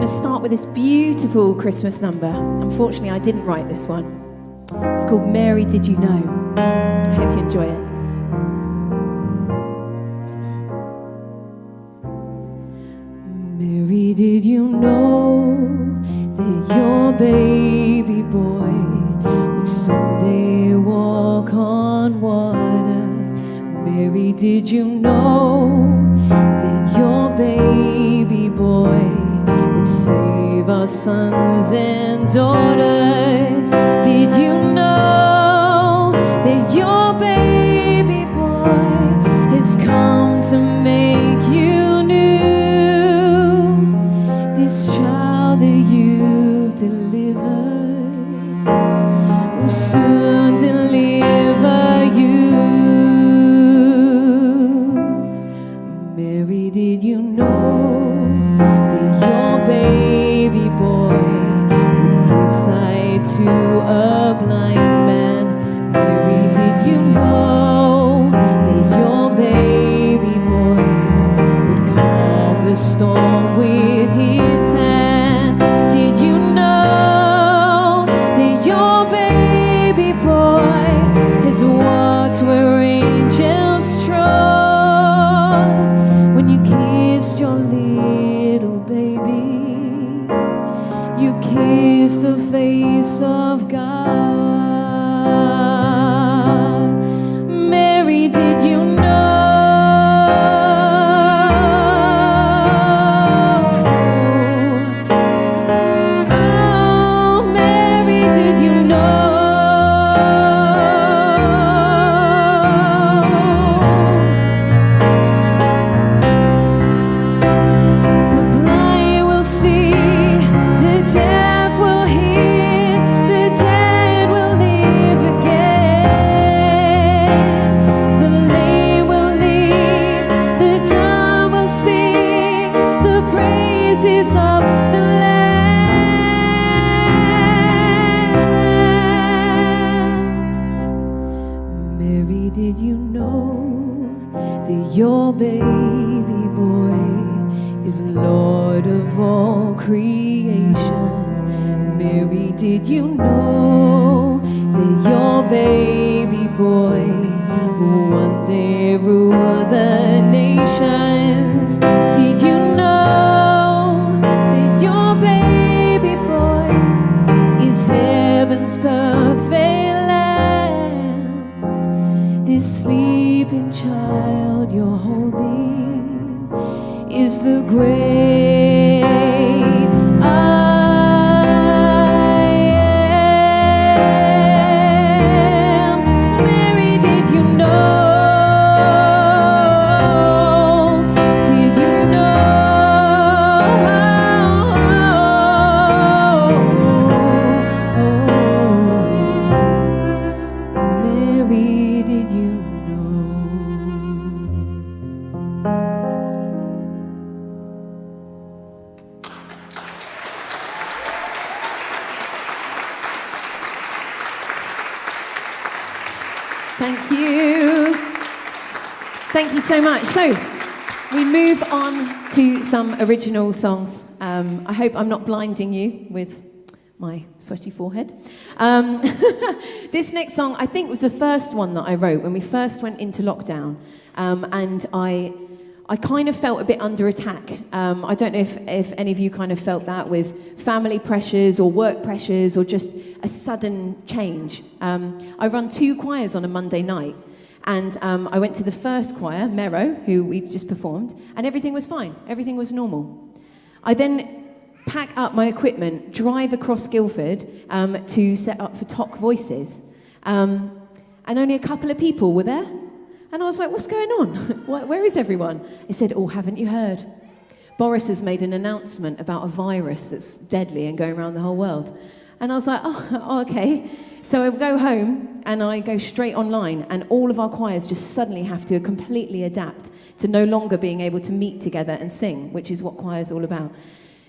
to start with this beautiful Christmas number. Unfortunately, I didn't write this one. It's called Mary, Did You Know? I hope you enjoy it. Mary, did you know that your baby boy would someday walk on water? Mary, did you know that your baby boy would save our sons and daughters? Did you know that your baby boy has come to make you new? This child that you've delivered will soon deliver you. Mary, did you know that your baby boy would give sight to a blind man? Mary, did you know that your baby boy would calm the storm with his hand? Did you know that your baby boy has walked where angels trod? When you kissed your little baby, you kissed the face of God. Mary, did you know? Oh, Mary, did you know? The blind will see, the deaf will hear, the dead will live again. The lame will leap, the dumb will speak, the praises of the Lamb. Mary, did you know that your baby boy is Lord of all creation? Mary, did you know that your baby boy will one day rule the nations? Did you know that your baby boy is heaven's perfect lamb? This sleeping child you're holding is the great I am. Mary, did you know? Did you know? Mary, did you know? Thank you. Thank you so much. So, we move on to some original songs. I hope I'm not blinding you with my sweaty forehead. This next song, I think, was the first one that I wrote when we first went into lockdown. And I kind of felt a bit under attack. I don't know if any of you kind of felt that with family pressures or work pressures or just a sudden change. I run 2 choirs on a Monday night, and I went to the first choir, Mero, who we just performed, and everything was fine. Everything was normal. I then pack up my equipment, drive across Guildford to set up for Talk Voices, and only a couple of people were there. And I was like, what's going on? Where is everyone? They said, oh, haven't you heard? Boris has made an announcement about a virus that's deadly and going around the whole world. And I was like, oh, okay. So I go home and I go straight online, and all of our choirs just suddenly have to completely adapt to no longer being able to meet together and sing, which is what choir is all about.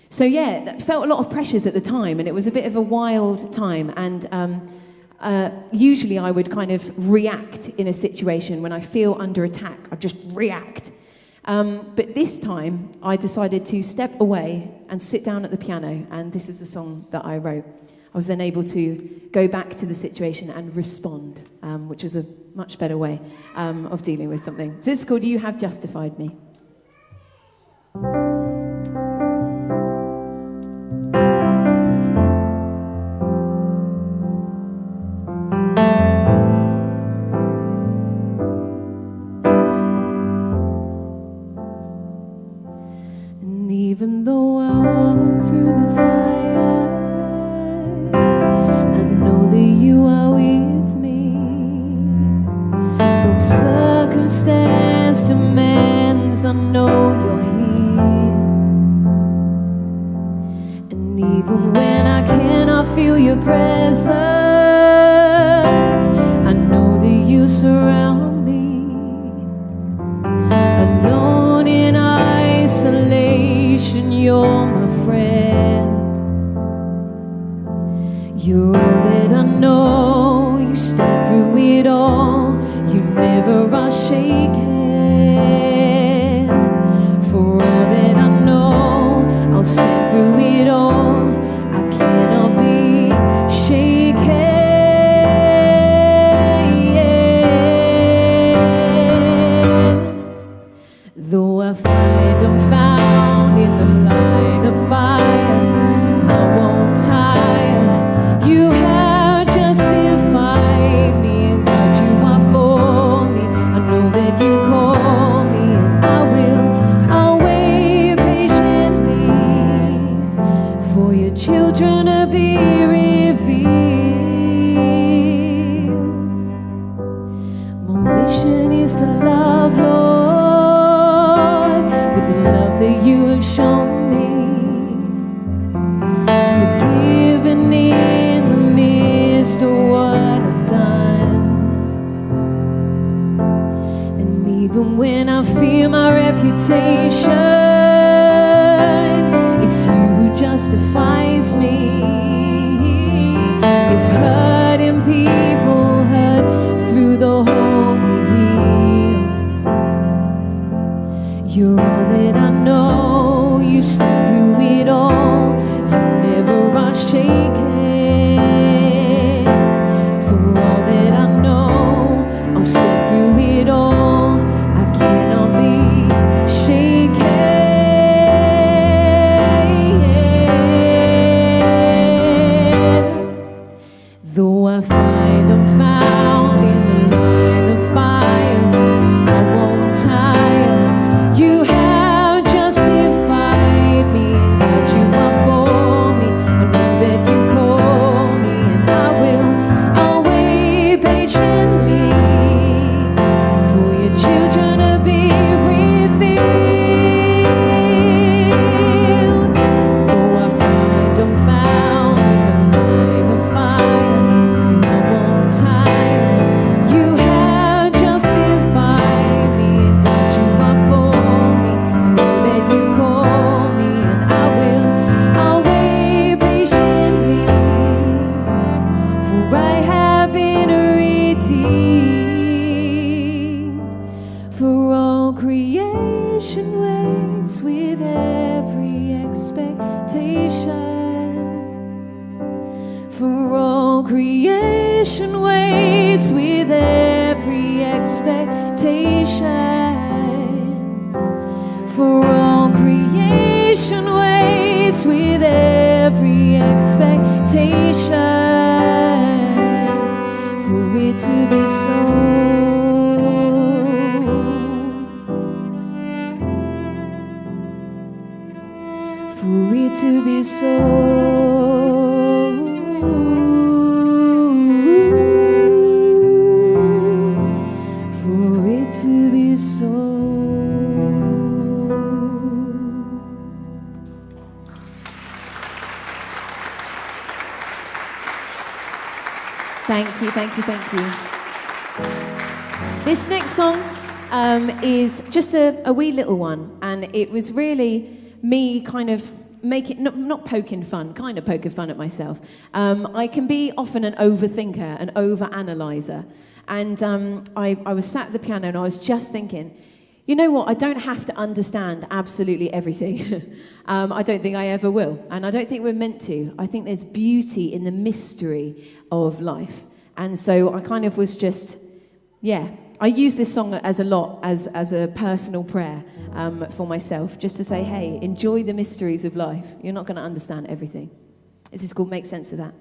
So yeah, that felt a lot of pressures at the time, and it was a bit of a wild time. And usually I would kind of react in a situation when I feel under attack. I just react. But this time, I decided to step away and sit down at the piano, and this is a song that I wrote. I was then able to go back to the situation and respond, which was a much better way of dealing with something. So it's called You Have Justified Me. And even though I walk through the fire, I know that you are with me. Though circumstance demands, I know you're here. And even when I cannot feel your presence, I know that you surround me. Alone in isolation, you're my friend. You're all that I know. You step through it all. You never are shaken. For all that I know, I'll step through it all. I cannot be shaken. Though I find I'm found in the line of fire, I won't tire. You have justified me, and God, you are for me. I know that you call me, and I'll wait patiently for your children to be revealed. My mission is to love, Lord, with the love that you have shown me. Forgiven in the midst of what I've done. And even when I fear my reputation, it's you who justifies me. If hurting people hurt through the hole we healed, you're all that I know. You step through it all. You never are shaken. For all that I know, I'll step through it all. I cannot be shaken. Though I find I'm found in the line of fire, I won't tire. You have justified me, and God, you are for me. I know that you call me, and I'll wait patiently for your children to be revealed. Though I find I'm found in the line of fire, I won't tire. You have justified me, and God, you are for me. I know that you call me, and I'll wait patiently, for I have been redeemed. For all creation waits with every expectation. For all creation waits with every expectation. For all creation waits with every expectation. For it to be so. For it to be so. For it to be so. Thank you, thank you, thank you. This next song is just a wee little one, and it was really me kind of making, not poking fun, kind of poking fun at myself. I can be often an overthinker, an over-analyzer, and I was sat at the piano and I was just thinking, You know what? I don't have to understand absolutely everything. I don't think I ever will. And I don't think we're meant to. I think there's beauty in the mystery of life. And so I kind of was just, I use this song as a personal prayer for myself, just to say, hey, enjoy the mysteries of life. You're not going to understand everything. This is called Make Sense of That.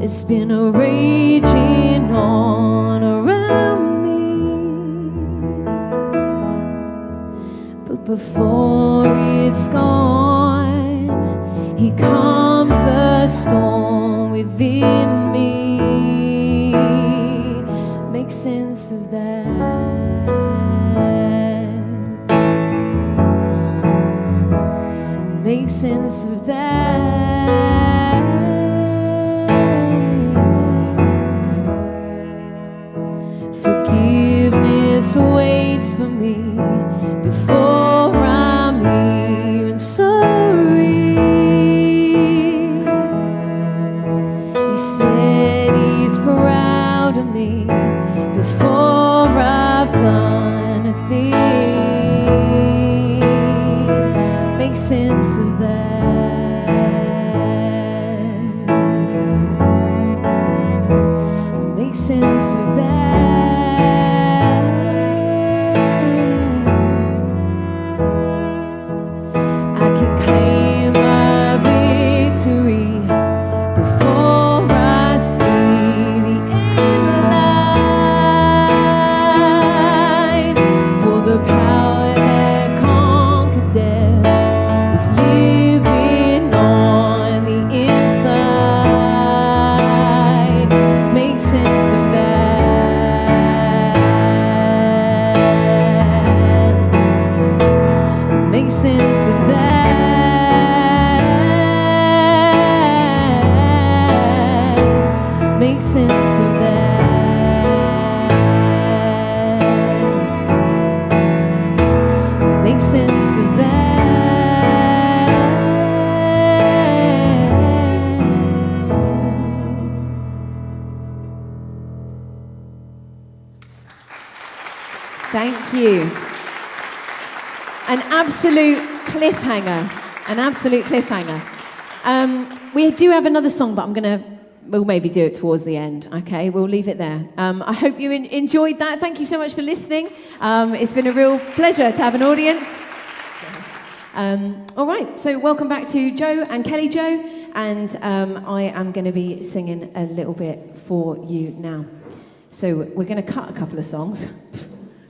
It's been a raging on around me, but before it's gone, he calms the storm within me. Make sense of that. Make sense of that. Waits for me before I'm even sorry. He said he's proud of me before I've done a thing. Make sense of that. Make sense of that. Thank you. An absolute cliffhanger. An absolute cliffhanger. We do have another song, but we'll maybe do it towards the end. Okay, we'll leave it there. I hope you enjoyed that. Thank you so much for listening. It's been a real pleasure to have an audience. All right, so welcome back to Joe and Kelly Joe, and I am going to be singing a little bit for you now. So we're going to cut a couple of songs.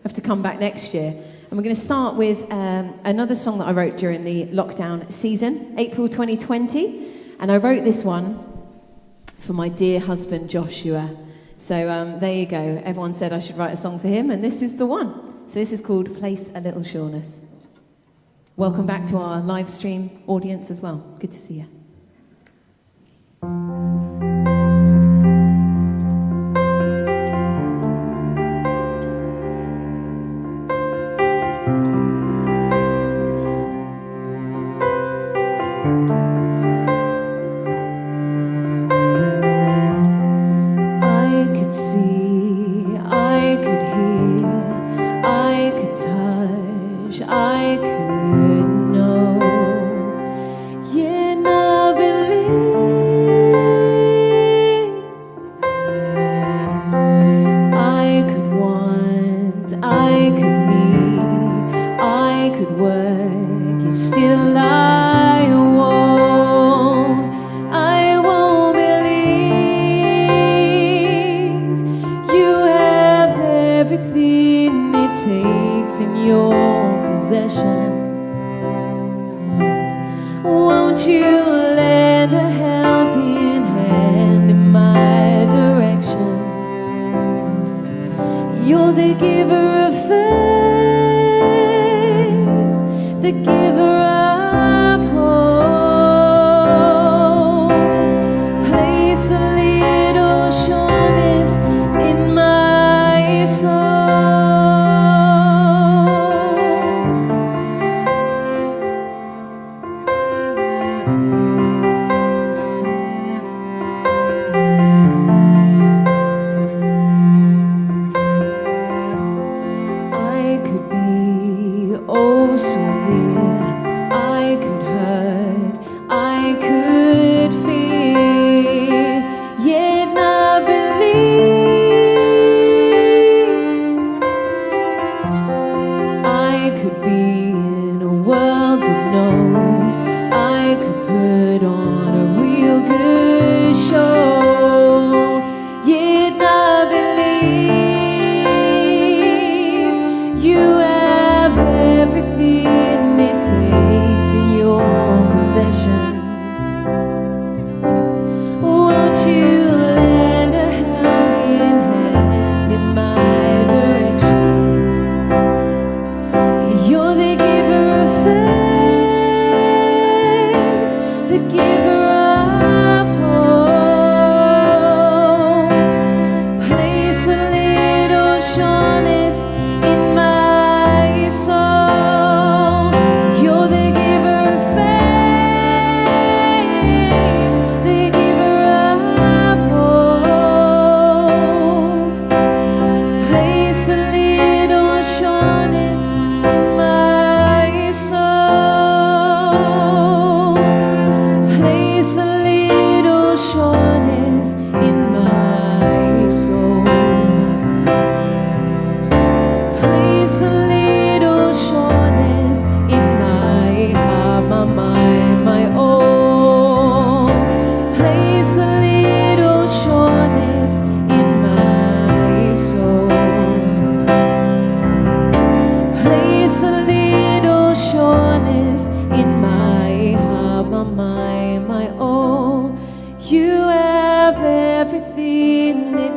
Have to come back next year. And we're going to start with another song that I wrote during the lockdown season, April 2020. And I wrote this one for my dear husband, Joshua. So there you go. Everyone said I should write a song for him, and this is the one. So this is called Place a Little Sureness. Welcome back to our live stream audience as well. Good to see you.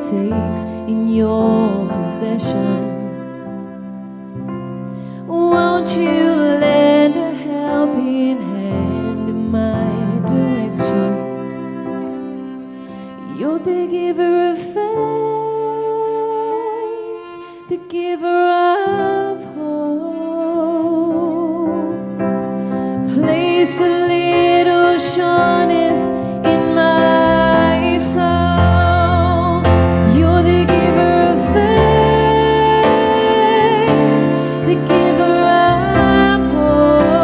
takes in your possession. Won't you lend a helping hand in my direction? You're the giver of faith, the giver of hope. Place a little sureness in my soul. You're the giver of faith, the giver of hope.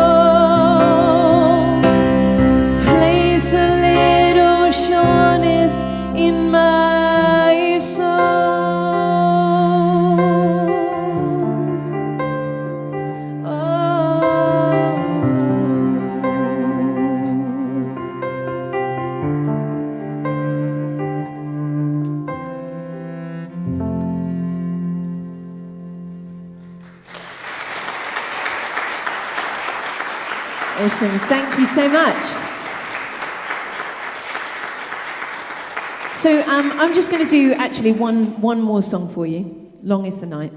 Place a little sureness in my soul. Awesome. Thank you so much. So I'm just going to do actually one more song for you, Long is the Night,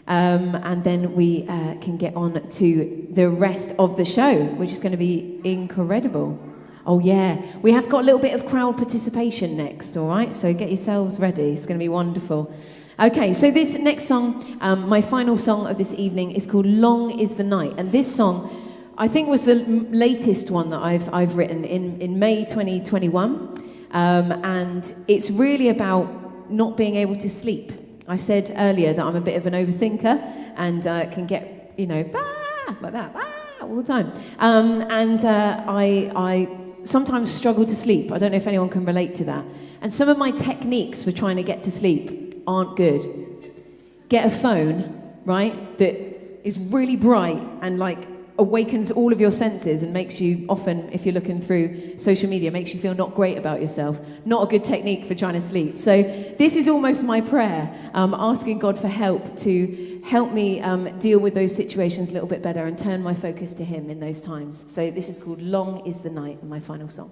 and then we can get on to the rest of the show, which is going to be incredible. Oh yeah, we have got a little bit of crowd participation next, all right? So get yourselves ready, it's going to be wonderful. Okay, so this next song, my final song of this evening, is called Long is the Night, and this song I think was the latest one that I've written in May 2021. And it's really about not being able to sleep. I said earlier that I'm a bit of an overthinker and can get, like that, all the time. I sometimes struggle to sleep. I don't know if anyone can relate to that. And some of my techniques for trying to get to sleep aren't good. Get a phone, right, that is really bright and awakens all of your senses and makes you, often, if you're looking through social media, makes you feel not great about yourself. Not a good technique for trying to sleep. So this is almost my prayer, asking God for help to help me deal with those situations a little bit better and turn my focus to Him in those times. So this is called Long is the Night, and my final song.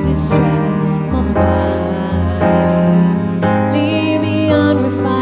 Distract my mind, leave me unrefined.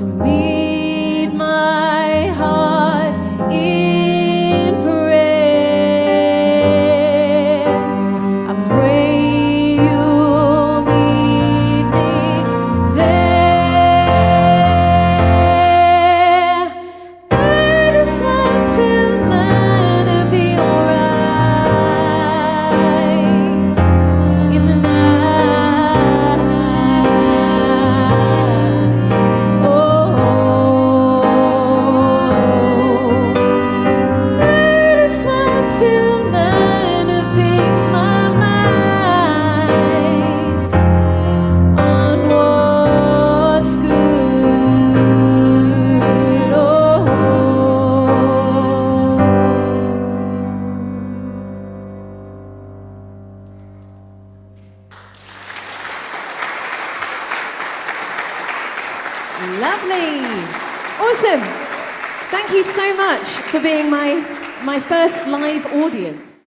to meet my heart in prayer. I pray you'll meet me there. I just want to learn to be alright in the night. Lovely. Awesome. Thank you so much for being my first live audience.